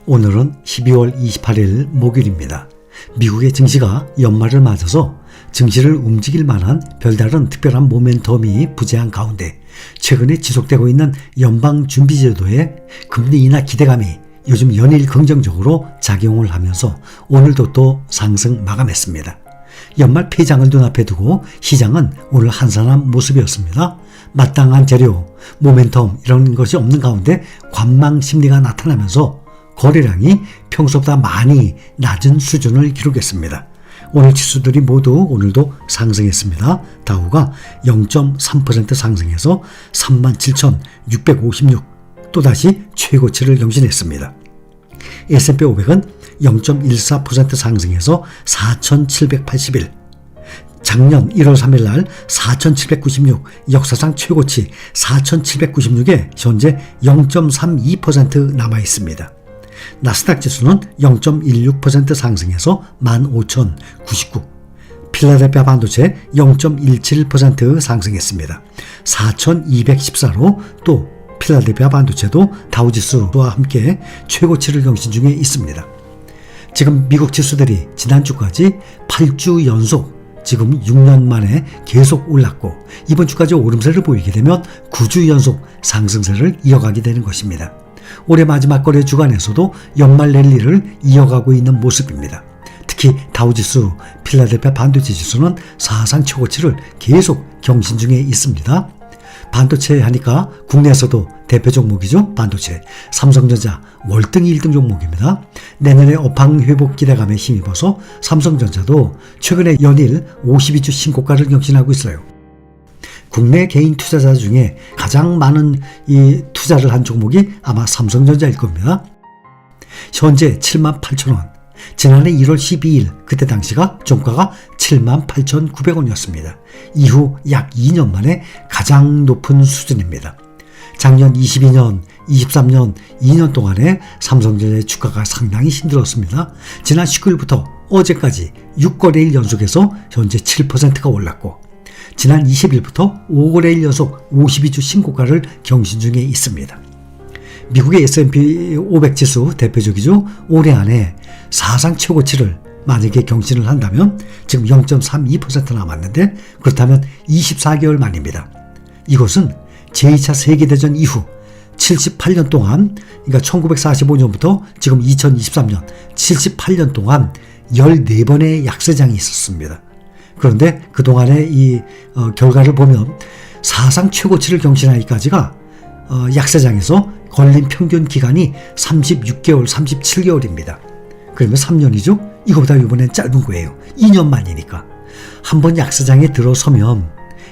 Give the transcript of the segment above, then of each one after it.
오늘은 12월 28일 목요일입니다. 미국의 증시가 연말을 맞아서 증시를 움직일 만한 별다른 특별한 모멘텀이 부재한 가운데 최근에 지속되고 있는 연방준비제도의 금리 인하 기대감이 요즘 연일 긍정적으로 작용을 하면서 오늘도 또 상승 마감했습니다. 연말 폐장을 눈앞에 두고 시장은 오늘 한산한 모습이었습니다. 마땅한 재료, 모멘텀 이런 것이 없는 가운데 관망 심리가 나타나면서 거래량이 평소보다 많이 낮은 수준을 기록했습니다. 오늘 지수들이 모두 오늘도 상승했습니다. 다우가 0.3% 상승해서 37,656 또다시 최고치를 경신했습니다. S&P 500은 0.14% 상승해서 4,781 작년 1월 3일 날 4,796 역사상 최고치 4,796에 현재 0.32% 남아 있습니다. 나스닥 지수는 0.16% 상승해서 15,099 필라델피아 반도체 0.17% 상승했습니다. 4,214로 또 필라델피아 반도체도 다우지수와 함께 최고치를 경신 중에 있습니다. 지금 미국 지수들이 지난주까지 8주 연속 지금 6년 만에 계속 올랐고 이번 주까지 오름세를 보이게 되면 9주 연속 상승세를 이어가게 되는 것입니다. 올해 마지막 거래 주간에서도 연말 랠리를 이어가고 있는 모습입니다. 특히 다우지수, 필라델피아 반도체 지수는 사상 최고치를 계속 경신 중에 있습니다. 반도체 하니까 국내에서도 대표 종목이죠. 반도체, 삼성전자 월등히 1등 종목입니다. 내년에 업황 회복 기대감에 힘입어서 삼성전자도 최근에 연일 52주 신고가를 경신하고 있어요. 국내 개인 투자자 중에 가장 많은 이 투자를 한 종목이 아마 삼성전자일 겁니다. 현재 78,000원, 지난해 1월 12일 그때 당시가 종가가 78,900원이었습니다. 이후 약 2년 만에 가장 높은 수준입니다. 작년 22년, 23년 2년 동안에 삼성전자의 주가가 상당히 힘들었습니다. 지난 19일부터 어제까지 6거래일 연속해서 현재 7%가 올랐고 지난 20일부터 5거래일 연속 52주 신고가를 경신 중에 있습니다. 미국의 S&P 500 지수 대표적이죠. 올해 안에 사상 최고치를 만약에 경신을 한다면 지금 0.32% 남았는데 그렇다면 24개월 만입니다. 이것은 제2차 세계대전 이후 78년 동안 그러니까 1945년부터 지금 2023년 78년 동안 14번의 약세장이 있었습니다. 그런데 그동안의 이 결과를 보면 사상 최고치를 경신하기까지가 약세장에서 걸린 평균 기간이 36개월, 37개월입니다. 그러면 3년이죠? 이거보다 이번엔 짧은 거예요. 2년 만이니까. 한번 약세장에 들어서면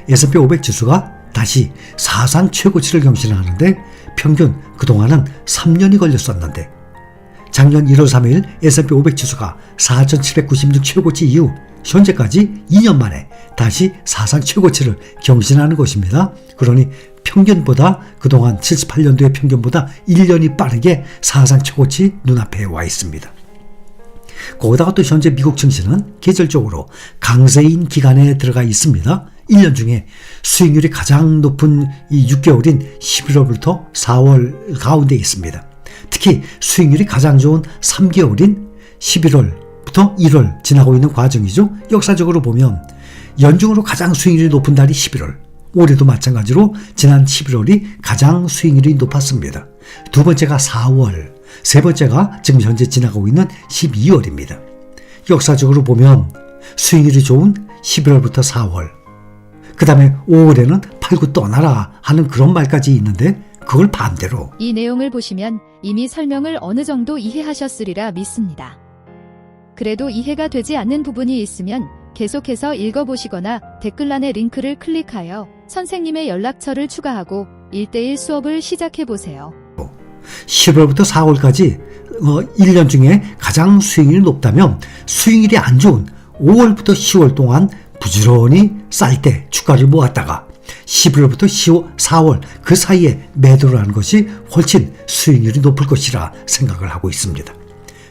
S&P 500 지수가 다시 사상 최고치를 경신하는데 평균 그동안은 3년이 걸렸었는데 작년 1월 3일 S&P 500 지수가 4,796 최고치 이후 현재까지 2년 만에 다시 사상 최고치를 경신하는 것입니다. 그러니 평균보다 그동안 78년도의 평균보다 1년이 빠르게 사상 최고치 눈앞에 와 있습니다. 거기다가 또 현재 미국 증시는 계절적으로 강세인 기간에 들어가 있습니다. 1년 중에 수익률이 가장 높은 이 6개월인 11월부터 4월 가운데 있습니다. 특히 수익률이 가장 좋은 3개월인 11월부터 1월 지나고 있는 과정이죠. 역사적으로 보면 연중으로 가장 수익률이 높은 달이 11월, 올해도 마찬가지로 지난 11월이 가장 수익률이 높았습니다. 두 번째가 4월, 세 번째가 지금 현재 지나가고 있는 12월입니다. 역사적으로 보면 수익률이 좋은 11월부터 4월, 그 다음에 5월에는 팔고 떠나라 하는 그런 말까지 있는데 그걸 반대로 이 내용을 보시면 이미 설명을 어느 정도 이해하셨으리라 믿습니다. 그래도 이해가 되지 않는 부분이 있으면 계속해서 읽어보시거나 댓글란의 링크를 클릭하여 선생님의 연락처를 추가하고 1:1 수업을 시작해보세요. 10월부터 4월까지 1년 중에 가장 수익률이 높다면 수익률이 안 좋은 5월부터 10월 동안 부지런히 쌀 때 주가를 모았다가 11월부터 4월 그 사이에 매도를 하는 것이 훨씬 수익률이 높을 것이라 생각을 하고 있습니다.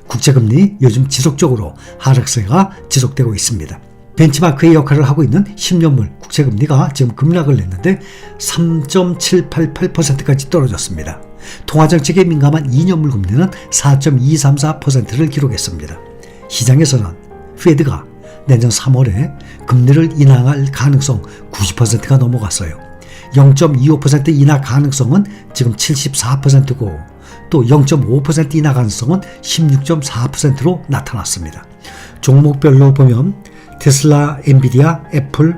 국제금리 요즘 지속적으로 하락세가 지속되고 있습니다. 벤치마크의 역할을 하고 있는 10년물 국채금리가 지금 급락을 했는데 3.788%까지 떨어졌습니다. 통화정책에 민감한 2년물 금리는 4.234%를 기록했습니다. 시장에서는 페드가 내년 3월에 금리를 인하할 가능성 90%가 넘어갔어요. 0.25% 인하 가능성은 지금 74%고 또 0.5% 인하 가능성은 16.4%로 나타났습니다. 종목별로 보면 테슬라, 엔비디아, 애플,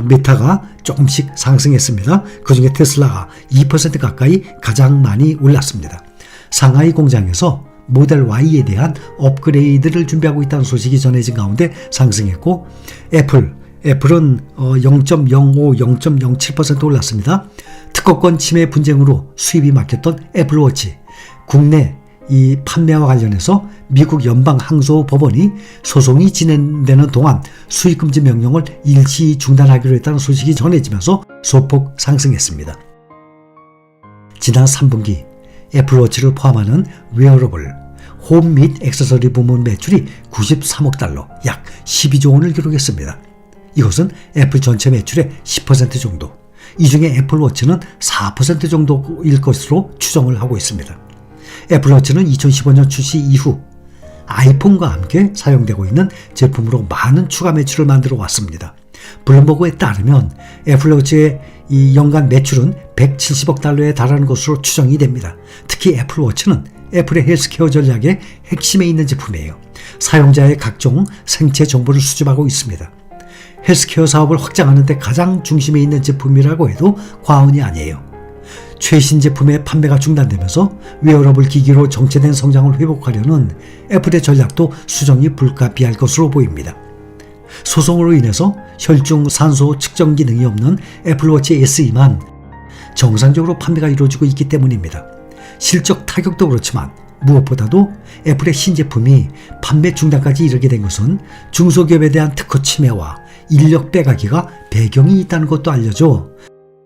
메타가 조금씩 상승했습니다. 그중에 테슬라가 2% 가까이 가장 많이 올랐습니다. 상하이 공장에서 모델 Y에 대한 업그레이드를 준비하고 있다는 소식이 전해진 가운데 상승했고 애플은 0.05, 0.07% 올랐습니다. 특허권 침해 분쟁으로 수입이 막혔던 애플워치 국내 이 판매와 관련해서 미국 연방항소법원이 소송이 진행되는 동안 수입금지 명령을 일시 중단하기로 했다는 소식이 전해지면서 소폭 상승했습니다. 지난 3분기 애플워치를 포함하는 웨어러블, 홈 및 액세서리 부문 매출이 93억 달러, 약 12조 원을 기록했습니다. 이것은 애플 전체 매출의 10% 정도, 이 중에 애플워치는 4% 정도일 것으로 추정을 하고 있습니다. 애플워치는 2015년 출시 이후 아이폰과 함께 사용되고 있는 제품으로 많은 추가 매출을 만들어 왔습니다. 블룸버그에 따르면 애플워치의 이 연간 매출은 170억 달러에 달하는 것으로 추정이 됩니다. 특히 애플워치는 애플의 헬스케어 전략의 핵심에 있는 제품이에요. 사용자의 각종 생체 정보를 수집하고 있습니다. 헬스케어 사업을 확장하는 데 가장 중심에 있는 제품이라고 해도 과언이 아니에요. 최신 제품의 판매가 중단되면서 웨어러블 기기로 정체된 성장을 회복하려는 애플의 전략도 수정이 불가피할 것으로 보입니다. 소송으로 인해서 혈중 산소 측정 기능이 없는 애플워치 SE만 정상적으로 판매가 이루어지고 있기 때문입니다. 실적 타격도 그렇지만 무엇보다도 애플의 신제품이 판매 중단까지 이르게 된 것은 중소기업에 대한 특허 침해와 인력 빼가기가 배경이 있다는 것도 알려져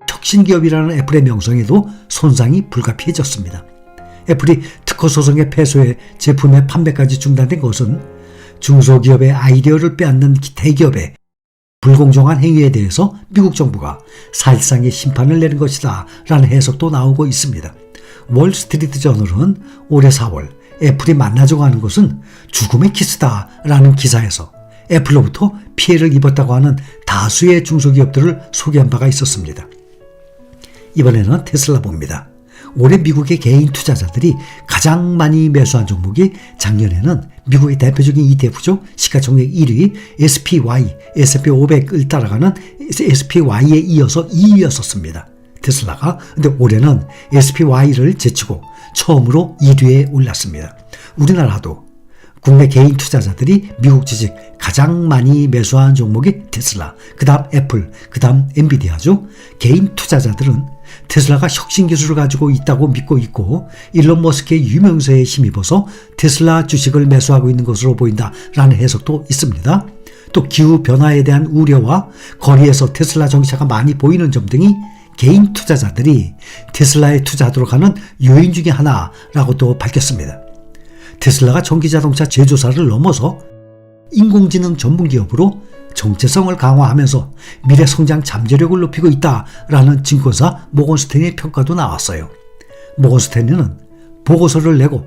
혁신기업이라는 애플의 명성에도 손상이 불가피해졌습니다. 애플이 특허 소송의 패소에 제품의 판매까지 중단된 것은 중소기업의 아이디어를 빼앗는 대기업의 불공정한 행위에 대해서 미국 정부가 사실상의 심판을 내린 것이다 라는 해석도 나오고 있습니다. 월스트리트 저널은 올해 4월 애플이 만나자고 하는 것은 죽음의 키스다 라는 기사에서 애플로부터 피해를 입었다고 하는 다수의 중소기업들을 소개한 바가 있었습니다. 이번에는 테슬라 봅니다. 올해 미국의 개인 투자자들이 가장 많이 매수한 종목이 작년에는 미국의 대표적인 ETF죠. 시가총액 1위 SPY, S&P 500을 따라가는 SPY에 이어서 2위였었습니다. 테슬라가. 근데 올해는 SPY를 제치고 처음으로 1위에 올랐습니다. 우리나라도 국내 개인 투자자들이 미국 주식 가장 많이 매수한 종목이 테슬라, 그 다음 애플, 그 다음 엔비디아죠. 개인 투자자들은 테슬라가 혁신 기술을 가지고 있다고 믿고 있고 일론 머스크의 유명세에 힘입어서 테슬라 주식을 매수하고 있는 것으로 보인다라는 해석도 있습니다. 또 기후변화에 대한 우려와 거리에서 테슬라 전기차가 많이 보이는 점 등이 개인 투자자들이 테슬라에 투자하도록 하는 요인 중에 하나라고도 밝혔습니다. 테슬라가 전기자동차 제조사를 넘어서 인공지능 전문기업으로 정체성을 강화하면서 미래 성장 잠재력을 높이고 있다라는 증권사 모건스탠리의 평가도 나왔어요. 모건스탠리는 보고서를 내고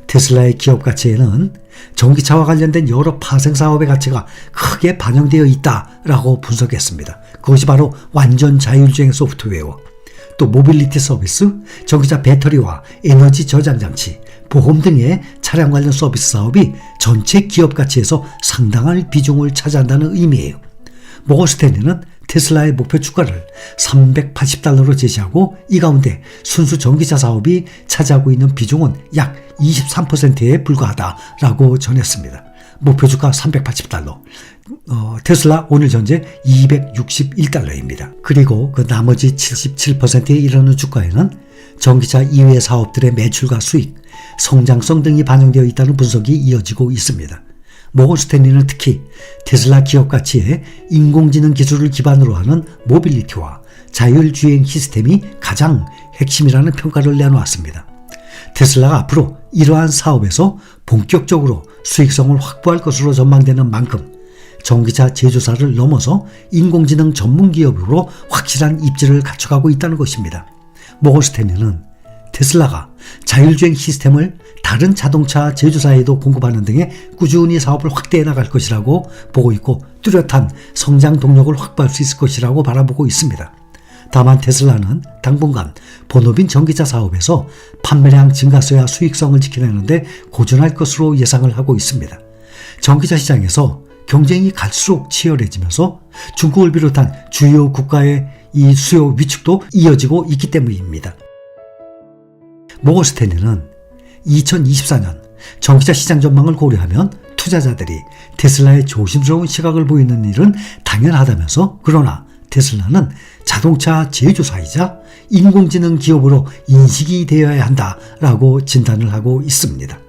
테슬라의 기업 가치에는 전기차와 관련된 여러 파생 사업의 가치가 크게 반영되어 있다라고 분석했습니다. 그것이 바로 완전 자율주행 소프트웨어, 또 모빌리티 서비스, 전기차 배터리와 에너지 저장 장치, 보험 등의 차량 관련 서비스 사업이 전체 기업 가치에서 상당한 비중을 차지한다는 의미예요. 모건스탠리는 테슬라의 목표 주가를 $380로 제시하고 이 가운데 순수 전기차 사업이 차지하고 있는 비중은 약 23%에 불과하다라고 전했습니다. 목표 주가 $380. 테슬라 오늘 현재 $261입니다. 그리고 그 나머지 77%에 이르는 주가에는 전기차 이외의 사업들의 매출과 수익, 성장성 등이 반영되어 있다는 분석이 이어지고 있습니다. 모건스탠리는 특히 테슬라 기업 가치에 인공지능 기술을 기반으로 하는 모빌리티와 자율주행 시스템이 가장 핵심이라는 평가를 내놓았습니다. 테슬라가 앞으로 이러한 사업에서 본격적으로 수익성을 확보할 것으로 전망되는 만큼 전기차 제조사를 넘어서 인공지능 전문기업으로 확실한 입지를 갖춰가고 있다는 것입니다. 모건스탠리는 테슬라가 자율주행 시스템을 다른 자동차 제조사에도 공급하는 등의 꾸준히 사업을 확대해 나갈 것이라고 보고 있고 뚜렷한 성장 동력을 확보할 수 있을 것이라고 바라보고 있습니다. 다만 테슬라는 당분간 본업인 전기차 사업에서 판매량 증가세와 수익성을 지키려는데 고전할 것으로 예상을 하고 있습니다. 전기차 시장에서 경쟁이 갈수록 치열해지면서 중국을 비롯한 주요 국가의 이 수요 위축도 이어지고 있기 때문입니다. 모건스탠리는 2024년 전기차 시장 전망을 고려하면 투자자들이 테슬라의 조심스러운 시각을 보이는 일은 당연하다면서 그러나 테슬라는 자동차 제조사이자 인공지능 기업으로 인식이 되어야 한다라고 진단을 하고 있습니다.